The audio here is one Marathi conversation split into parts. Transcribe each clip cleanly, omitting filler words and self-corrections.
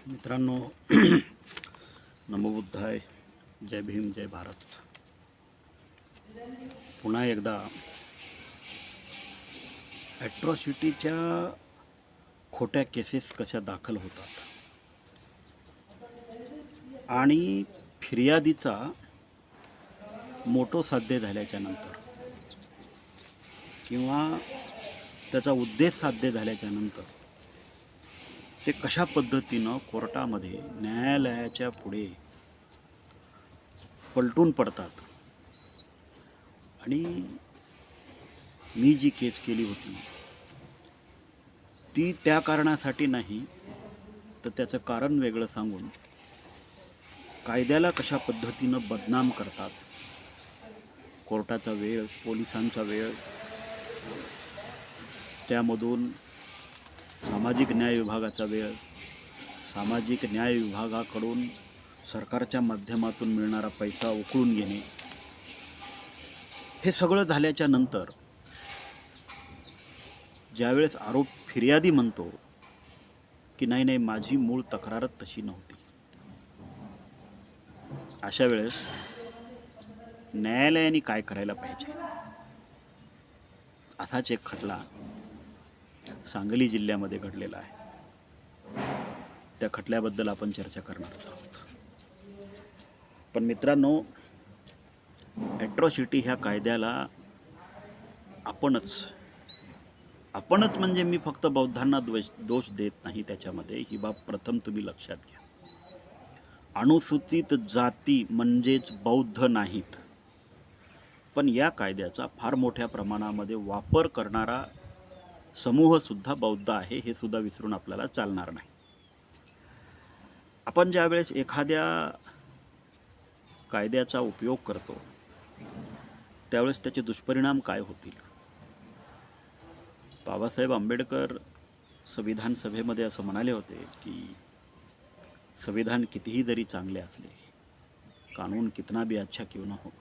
मित्रांनो, नमो बुद्धाय. जय भीम, जय भारत. पुन्हा एकदा ॲट्रॉसिटीच्या खोट्या केसेस कशा दाखल होतात आणि फिर्यादीचा मोटो साध्य झाल्याच्या नंतर किंवा त्याचा उद्देश साध्य झाल्याच्या नंतर ते कशा पद्धतीनं कोर्टामध्ये न्यायालयाच्या पुढे पलटून पडतात. आणि मी जी केस केली होती ती त्या कारणासाठी नाही, तर त्याचं कारण वेगळं सांगून कायद्याला कशा पद्धतीनं बदनाम करतात. कोर्टाचा वेळ, पोलिसांचा वेळ, त्यामधून सामाजिक न्याय विभागाचा वेळ, सामाजिक न्याय विभागाकडून सरकारच्या माध्यमातून मिळणारा पैसा उकळून घेणे, हे सगळं झाल्याच्या नंतर ज्यावेळेस आरोप फिर्यादी म्हणतो की नाही, माझी मूळ तक्रारच तशी नव्हती, अशा वेळेस न्यायालयाने काय करायला पाहिजे. असाच एक खटला सांगली जिल्ह्यामध्ये घडलेला आहे. त्या खटल्याबद्दल आपण चर्चा करणार आहोत. पण मित्रांनो, ॲट्रॉसिटी ह्या कायद्याला आपणच म्हणजे मी फक्त बौद्धांना दोष देत नाही त्याच्यामध्ये. ही बाब प्रथम तुम्ही लक्षात घ्या. अनुसूचित जाती म्हणजेच बौद्ध नाहीत, पण या कायद्याचा फार मोठ्या प्रमाणामध्ये वापर करणारा समूहसुद्धा बौद्ध आहे, हे सुद्धा विसरून आपल्याला चालणार नाही. आपण ज्यावेळेस एखाद्या कायद्याचा उपयोग करतो त्यावेळेस त्याचे दुष्परिणाम काय होतील. बाबासाहेब आंबेडकर संविधान सभेमध्ये असं म्हणाले होते की संविधान कितीही जरी चांगले असले, कानून कितना भी अच्छा क्यों ना हो,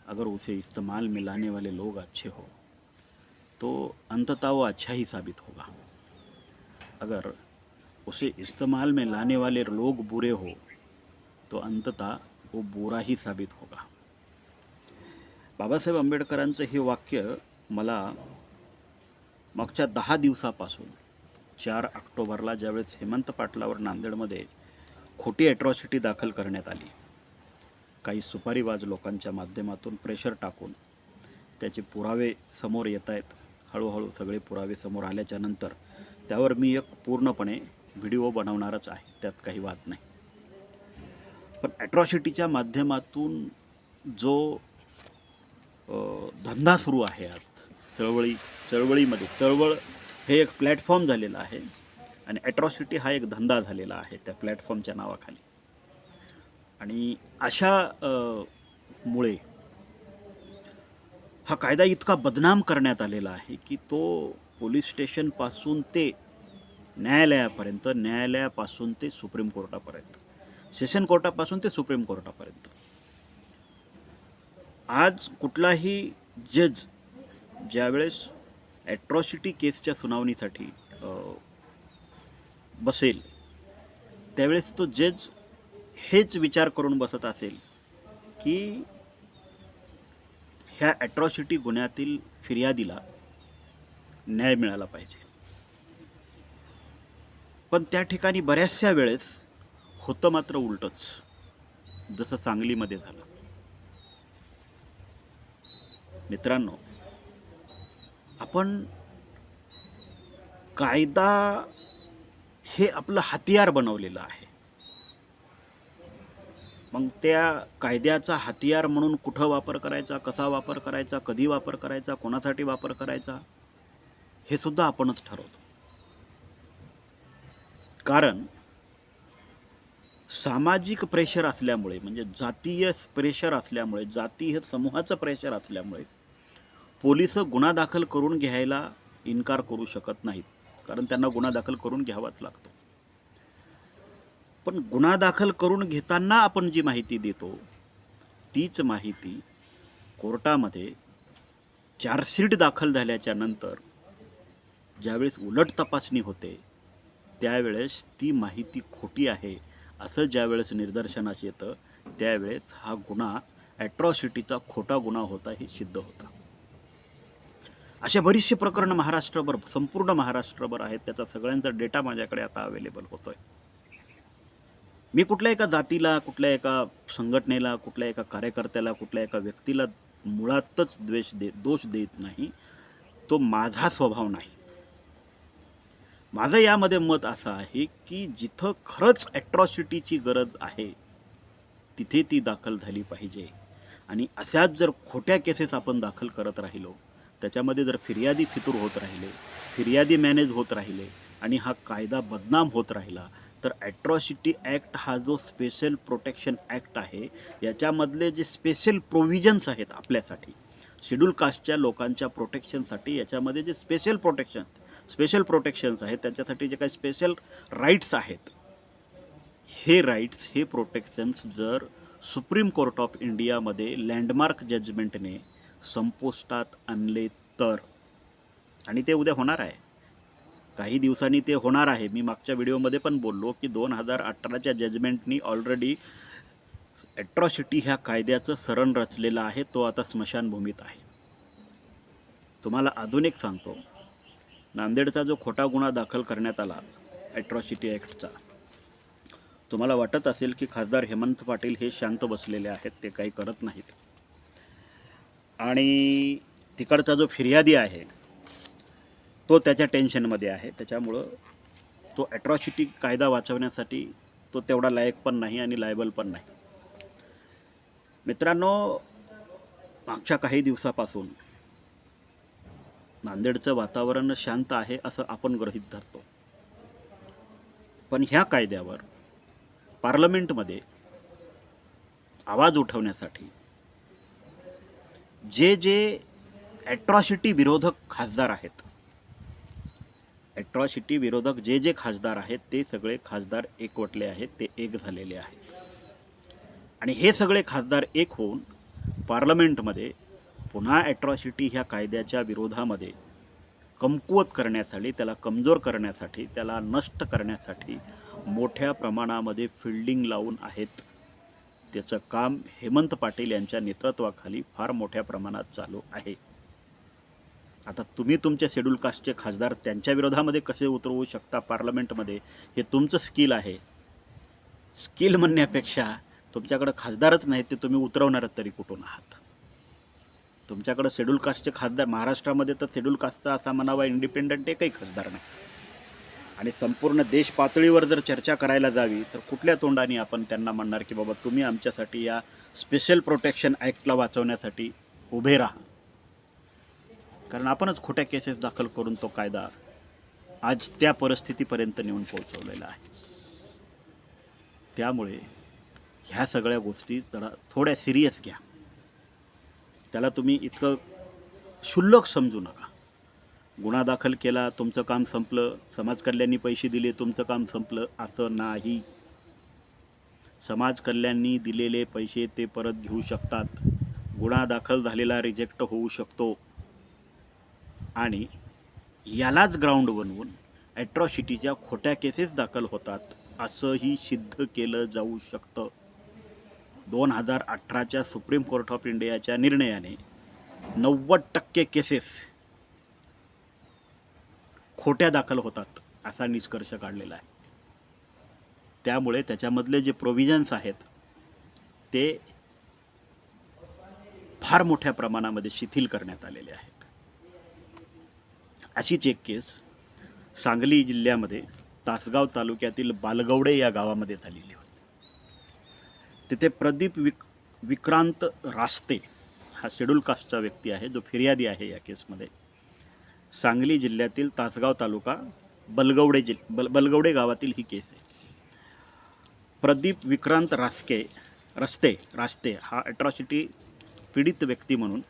अगर उसे इस्तेमाल में लाने वाले लोग अच्छे हो तो अंततः वो अच्छा ही साबित होगा. अगर उसे इस्तेमाल में लाने वाले लोग बुरे हो तो अंततः वो बुरा ही साबित होगा. बाबासाहेब आंबेडकरांचं हे वाक्य मला मागच्या 10 दिवसापासून 4 ऑक्टोबरला ज्यावेळेस हेमंत पाटलावर नांदेडमध्ये खोटी ॲट्रॉसिटी दाखल करण्यात आली, काही सुपारीबाज लोकांच्या माध्यमातून प्रेशर टाकून त्याचे पुरावे समोर येत आहेत. हळूहळू सगळे पुरावे समोर आल्याच्या नंतर त्यावर मी एक पूर्णपणे व्हिडिओ बनवणारच आहे, त्यात काही वाद नाही. पण ॲट्रॉसिटीच्या माध्यमातून जो धंदा सुरू आहे आज चळवळीमध्ये, चळवळ हे एक प्लॅटफॉर्म झालेलं आहे आणि ॲट्रॉसिटी हा एक धंदा झालेला आहे त्या प्लॅटफॉर्मच्या नावाखाली. आणि अशा मुळे हा कायदा इतका बदनाम करण्यात आलेला आहे की तो पोलीस स्टेशनपासून ते न्यायालयापर्यंत, न्यायालयापासून ते सुप्रीम कोर्टापर्यंत, सेशन कोर्टापासून ते सुप्रीम कोर्टापर्यंत, आज कुठलाही जज ज्यावेळेस ॲट्रॉसिटी केसच्या सुनावणीसाठी बसेल त्यावेळेस तो जज हेच विचार करून बसत असेल की ह्या ॲट्रॉसिटी गुन्ह्यातील फिर्यादीला न्याय मिळाला पाहिजे. पण त्या ठिकाणी बऱ्याचशा वेळेस होतं मात्र उलटंच, जसं सांगलीमध्ये झालं. मित्रांनो, आपण कायदा हे आपलं हतियार बनवलेलं आहे. मग त्या कायद्याचा हतियार म्हणून कुठं वापर करायचा, कसा वापर करायचा, कधी वापर करायचा, कोणासाठी वापर करायचा, हे सुद्धा आपणच ठरवतो. कारण सामाजिक प्रेशर असल्यामुळे, म्हणजे जातीय प्रेशर असल्यामुळे, जातीय समूहाचं प्रेशर असल्यामुळे पोलिस गुन्हा दाखल करून घ्यायला इन्कार करू शकत नाहीत, कारण त्यांना गुन्हा दाखल करून घ्यावाच लागतो. पण गुन्हा दाखल करून घेताना आपण जी माहिती देतो तीच माहिती कोर्टामध्ये चार्जशीट दाखल झाल्याच्या नंतर ज्यावेळेस उलट तपासणी होते त्यावेळेस ती माहिती खोटी आहे असं ज्यावेळेस निदर्शनास येतं त्यावेळेस हा गुन्हा ॲट्रॉसिटीचा खोटा गुन्हा होता हे सिद्ध होतं. अशा बरीचशी प्रकरणं महाराष्ट्रभर संपूर्ण महाराष्ट्रभर आहेत. त्याचा सगळ्यांचा डेटा माझ्याकडे आता अवेलेबल होतो आहे. मी कुठल्या एका जातीला, कुठल्या एका संघटनेला, कुठल्या एका कार्यकर्त्याला, कुठल्या एका व्यक्तीला मुळातच दोष देत नाही. तो माझा स्वभाव नाही. माझं यामध्ये मत असं आहे की जिथं खरंच ॲट्रॉसिटीची गरज आहे तिथे ती दाखल झाली पाहिजे. आणि अशाच जर खोट्या केसेस आपण दाखल करत राहिलो, त्याच्यामध्ये जर फिर्यादी फितूर होत राहिले, फिर्यादी मॅनेज होत राहिले आणि हा कायदा बदनाम होत राहिला, तर ॲट्रॉसिटी ॲक्ट हा जो स्पेशल प्रोटेक्शन ॲक्ट आहे याच्यामधले जे स्पेशल प्रोव्हिजन्स आहेत आपल्यासाठी, शेड्यूल कास्टच्या लोकांच्या प्रोटेक्शनसाठी याच्यामध्ये जे स्पेशल प्रोटेक्शन्स आहेत, त्याच्यासाठी जे काही स्पेशल राईट्स आहेत, हे राईट्स, हे प्रोटेक्शन्स जर सुप्रीम कोर्ट ऑफ इंडियामध्ये लँडमार्क जजमेंटने संपुष्टात आणले तर, आणि ते उद्या होणार आहे, काही दिवसांनी ते होणार आहे. मी मागच्या व्हिडिओमध्ये पण बोललो की 2018च्या जजमेंटनी ऑलरेडी ॲट्रॉसिटी ह्या कायद्याचं सरण रचलेलं आहे. तो आता स्मशानभूमीत आहे. तुम्हाला अजून एक सांगतो, नांदेडचा जो खोटा गुन्हा दाखल करण्यात आला ॲट्रॉसिटी ॲक्टचा, तुम्हाला वाटत असेल की खासदार हेमंत पाटील हे शांत बसलेले आहेत, ते काही करत नाहीत, आणि तिकडचा जो फिर्यादी आहे तो त्याच्या टेन्शनमध्ये आहे. त्याच्यामुळं तो ॲट्रॉसिटी कायदा वाचवण्यासाठी तो तेवढा लायक पण नाही आणि लायबल पण नाही. मित्रांनो, मागच्या काही दिवसापासून नांदेडचं वातावरण शांत आहे असं आपण गृहीत धरतो, पण ह्या कायद्यावर पार्लमेंटमध्ये आवाज उठवण्यासाठी जे ॲट्रॉसिटी विरोधक खासदार आहेत, ॲट्रॉसिटी विरोधक जे खासदार आहेत, ते सगळे खासदार एकवटले आहेत, ते एक झालेले आहेत. आणि हे सगळे खासदार एक होऊन पार्लमेंटमध्ये पुन्हा ॲट्रॉसिटी ह्या कायद्याच्या विरोधामध्ये कमकुवत करण्यासाठी, त्याला कमजोर करण्यासाठी, त्याला नष्ट करण्यासाठी मोठ्या प्रमाणामध्ये फिल्डिंग लावून आहेत. त्याचं काम हेमंत पाटील यांच्या नेतृत्वाखाली फार मोठ्या प्रमाणात चालू आहे. आता तुम्ही तुमच्या शेड्यूल कास्टचे खासदार त्यांच्या विरोधामध्ये कसे उतरवू शकता पार्लमेंटमध्ये, हे तुमचं स्किल आहे. स्किल म्हणण्यापेक्षा तुमच्याकडं खासदारच नाही, ते तुम्ही उतरवणारच तरी कुठून आहात? तुमच्याकडं शेड्यूल कास्टचे खासदार, महाराष्ट्रामध्ये तर शेड्यूल कास्टचा असा म्हणावा इंडिपेंडंट एकही खासदार नाही. आणि संपूर्ण देश पातळीवर जर चर्चा करायला जावी तर कुठल्या तोंडाने आपण त्यांना म्हणणार की बाबा तुम्ही आमच्यासाठी या स्पेशल प्रोटेक्शन ॲक्टला वाचवण्यासाठी उभे राहा? कारण आपणच खोट्या केसेस दाखल करून तो कायदा आज त्या परिस्थितीपर्यंत नेऊन पोहोचवलेला आहे. त्यामुळे ह्या सगळ्या गोष्टी जरा थोड्या सिरियस घ्या. त्याला तुम्ही इतकं क्षुल्लक समजू नका. गुन्हा दाखल केला, तुमचं काम संपलं, समाज कल्याणी पैसे दिले, तुमचं काम संपलं, असं नाही. समाज कल्याणी दिलेले पैसे ते परत घेऊ शकतात. गुन्हा दाखल झालेला रिजेक्ट होऊ शकतो. आणि यालाच ग्राउंड बनवून ॲट्रॉसिटीच्या खोट्या केसेस दाखल होतात असंही सिद्ध केलं जाऊ शकतं. 2018च्या सुप्रीम कोर्ट ऑफ इंडियाच्या निर्णयाने 90% केसेस खोट्या दाखल होतात असा निष्कर्ष काढलेला आहे. त्यामुळे त्याच्यामधले जे प्रोव्हिजन्स आहेत ते फार मोठ्या प्रमाणामध्ये शिथिल करण्यात आलेले आहेत. अशीच एक केस सांगली जिल्ह्यामध्ये तासगाव तालुक्यातील बालगवडे या गावामध्ये झालेली होती. तिथे प्रदीप विक्रांत रास्ते हा शेड्यूल कास्टचा व्यक्ती आहे, जो फिर्यादी आहे या केसमध्ये. सांगली जिल्ह्यातील तासगाव तालुका बलगवडे गावातील ही केस आहे. प्रदीप विक्रांत रास्ते हा ॲट्रॉसिटी पीडित व्यक्ती म्हणून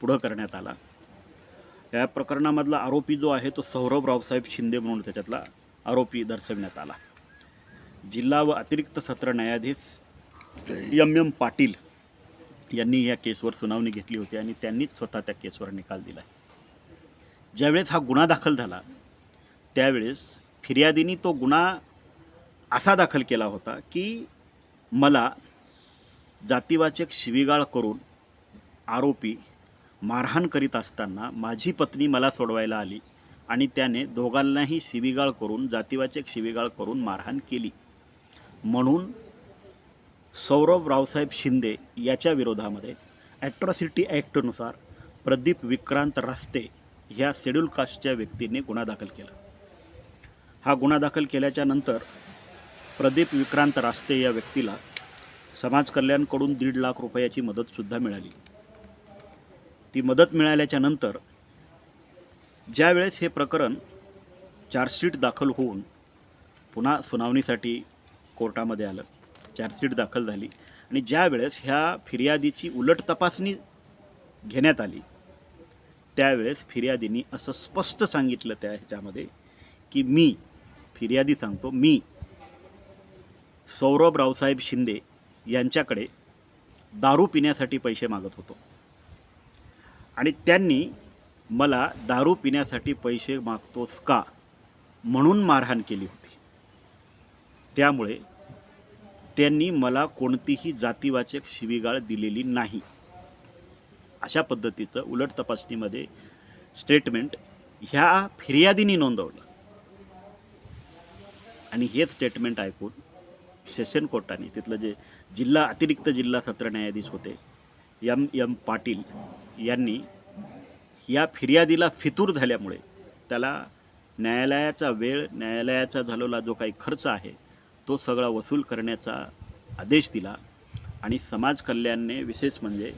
पुढं करण्यात आला. या प्रकरणामधला आरोपी जो आहे तो सौरभ रावसाहेब शिंदे म्हणून त्याच्यातला आरोपी दर्शवण्यात आला. जिल्हा व अतिरिक्त सत्र न्यायाधीश MM पाटील यांनी या केसवर सुनावणी घेतली होती आणि त्यांनीच स्वतः त्या केसवर निकाल दिला. ज्यावेळेस हा गुन्हा दाखल झाला त्यावेळेस फिर्यादीने तो गुन्हा असा दाखल केला होता की मला जातीवाचक शिवीगाळ करून आरोपी मारहाण करीत असताना माझी पत्नी मला सोडवायला आली आणि त्याने दोघांनाही शिवीगाळ करून जातीवाचक शिवीगाळ करून मारहाण केली म्हणून सौरभ रावसाहेब शिंदे याच्या विरोधामध्ये ॲट्रॉसिटी ॲक्टनुसार प्रदीप विक्रांत रास्ते ह्या शेड्यूल कास्टच्या व्यक्तीने गुन्हा दाखल केला. हा गुन्हा दाखल केल्याच्या नंतर प्रदीप विक्रांत रास्ते या व्यक्तीला समाज कल्याणकडून 1.5 लाख रुपयाची मदतसुद्धा मिळाली. ती मदत मिळाल्याच्या नंतर ज्यावेळेस हे प्रकरण चार्जशीट दाखल होऊन पुन्हा सुनावणीसाठी कोर्टामध्ये आलं, चार्जशीट दाखल झाली आणि ज्यावेळेस ह्या फिर्यादीची उलट तपासणी घेण्यात आली त्यावेळेस फिर्यादीने असं स्पष्ट सांगितलं ह्याच्यामध्ये की मी फिर्यादी सांगतो मी सौरभ रावसाहेब शिंदे यांच्याकडे दारू पिण्यासाठी पैसे मागत होतो आणि त्यांनी मला दारू पिण्यासाठी पैसे मागतोस का म्हणून मारहाण केली होती. त्यामुळे त्यांनी मला कोणतीही जातीवाचक शिवीगाळ दिलेली नाही अशा पद्धतीचं उलट तपासणीमध्ये स्टेटमेंट ह्या फिर्यादीने नोंदवलं आणि हे स्टेटमेंट ऐकून सेशन कोर्टाने तिथलं जे अतिरिक्त जिल्हा सत्र न्यायाधीश होते एम पाटील यांनी या फिर्यादीला फितूर झाल्यामुळे त्याला न्यायालयाचा वेळ न्यायालयाचा झालेला जो काही खर्च आहे तो सगळा वसूल करण्याचा आदेश दिला आणि समाज कल्याणने विशेष म्हणजे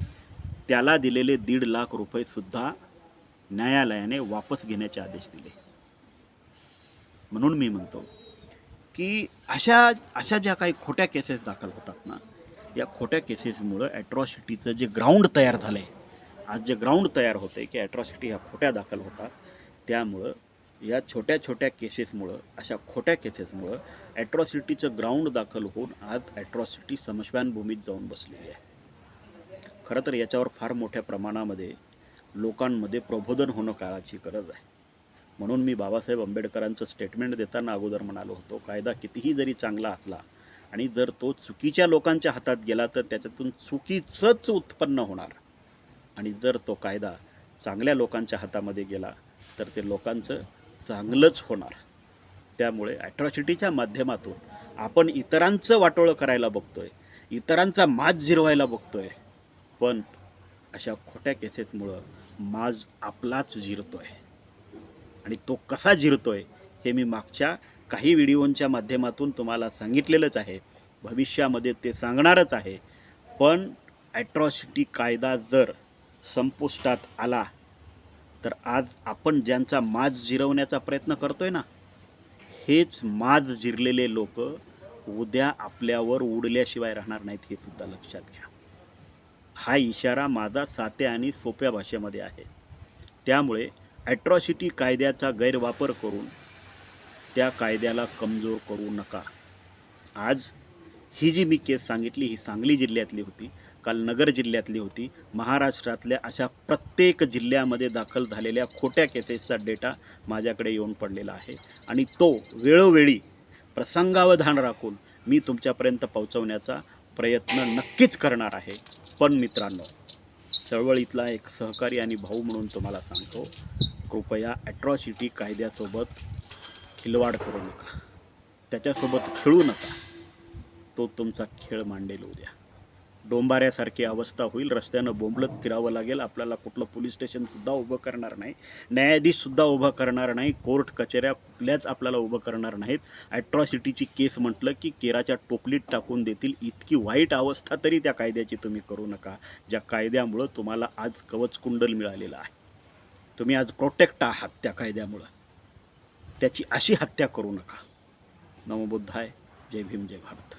त्याला दिलेले 1.5 लाख रुपयेसुद्धा न्यायालयाने वापस घेण्याचे आदेश दिले. म्हणून मी म्हणतो की अशा ज्या काही खोट्या केसेस दाखल होतात ना या खोट्या केसेसमुळं ॲट्रॉसिटीचं जे ग्राउंड तयार झालं आहे आज जे ग्राउंड तयार होते की ॲट्रॉसिटी ह्या खोट्या दाखल होतात त्यामुळं या छोट्या छोट्या केसेसमुळं अशा खोट्या केसेसमुळं ॲट्रॉसिटीचं ग्राउंड दाखल होऊन आज ॲट्रॉसिटी समशवानभूमीत जाऊन बसलेली आहे. खरं तर याच्यावर फार मोठ्या प्रमाणामध्ये लोकांमध्ये प्रबोधन होणं काळाची गरज आहे. म्हणून मी बाबासाहेब आंबेडकरांचं स्टेटमेंट देताना अगोदर म्हणालो होतो कायदा कितीही जरी चांगला असला आणि जर तो चुकीच्या लोकांच्या हातात गेला तर त्याच्यातून चुकीचंच उत्पन्न होणार आणि जर तो कायदा चांगल्या लोकांच्या हातामध्ये गेला तर ते लोकांचं चांगलंच होणार. त्यामुळे ॲट्रॉसिटीच्या माध्यमातून आपण इतरांचं वाटोळं करायला बघतोय इतरांचा माज जिरवायला बघतोय पण अशा खोट्या केसेसमुळं माज आपलाच जिरतोय आणि तो कसा जिरतोय हे मी मागच्या काही व्हिडिओंच्या माध्यमातून तुम्हाला सांगितलेलंच आहे भविष्यामध्ये ते सांगणारच आहे. पण ॲट्रॉसिटी कायदा जर संपुष्टात आला तर आज आपण ज्यांचा माज जिरवण्याचा प्रयत्न करतोय ना हेच माज जिरलेले लोक उद्या आपल्यावर उडल्याशिवाय राहणार नाहीत हे सुद्धा लक्षात घ्या. हा इशारा माझा साध्या आणि सोप्या भाषेमध्ये आहे. त्यामुळे ॲट्रॉसिटी कायद्याचा गैरवापर करून त्या कायद्याला कमजोर करू नका. आज ही जी मी केस सांगितली ही सांगली जिल्ह्यातली होती काल नगर जिल्ह्यातली होती. महाराष्ट्रातल्या अशा प्रत्येक जिल्ह्यामध्ये दाखल झालेल्या खोट्या केसेसचा डेटा माझ्याकडे येऊन पडलेला आहे आणि तो वेळोवेळी प्रसंगावधान राखून मी तुमच्यापर्यंत पोहोचवण्याचा प्रयत्न नक्कीच करणार आहे. पण मित्रांनो चळवळीतला एक सहकारी आणि भाऊ म्हणून तुम्हाला सांगतो कृपया ॲट्रॉसिटी कायद्यासोबत खिलवाड करू नका त्याच्यासोबत खेळू नका. तो तुमचा खेळ मांडेल उद्या. डोंबाऱ्यासारखी अवस्था होईल रस्त्यानं बोंबलत फिरावं लागेल आपल्याला कुठलं पोलीस स्टेशनसुद्धा उभं करणार नाही न्यायाधीशसुद्धा उभं करणार नाही कोर्ट कचेऱ्या कुठल्याच आपल्याला उभं करणार नाहीत. ॲट्रॉसिटीची केस म्हटलं की केराच्या टोपलीत टाकून देतील इतकी वाईट अवस्था तरी त्या कायद्याची तुम्ही करू नका ज्या कायद्यामुळं तुम्हाला आज कवचकुंडल मिळालेलं आहे. तुम्ही आज प्रोटेक्ट आहात त्या कायद्यामुळं त्याची अशी हत्या करू नका. नमो बुद्धाय. जय भीम जय भारत.